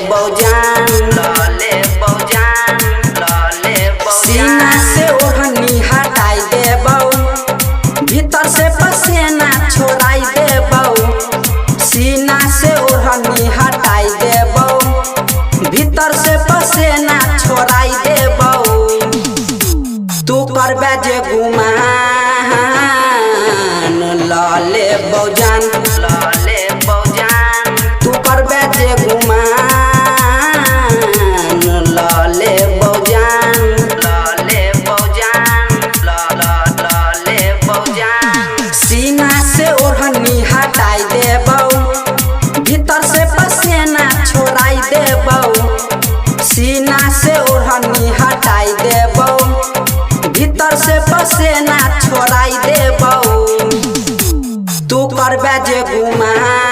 बौजान सीना से ओढ़नी हटाई देबौ, भीतर से पसीना छोड़ाई देबौ। सीना से ओढ़नी हटाई देबौ, भीतर से पसीना छोड़ाई देबौ। तू करबे जे गुमान लाले बौजान तू करबे जे गुमान लाले बौजान सीना से ओढ़नी हटाई देबौ, भीतर से पसीना छोड़ाई देबौ। सीना से ओढ़नी हटाई देबौ, भीतर से पसीना छोड़ाई देबौ। तू करबे जे गुमान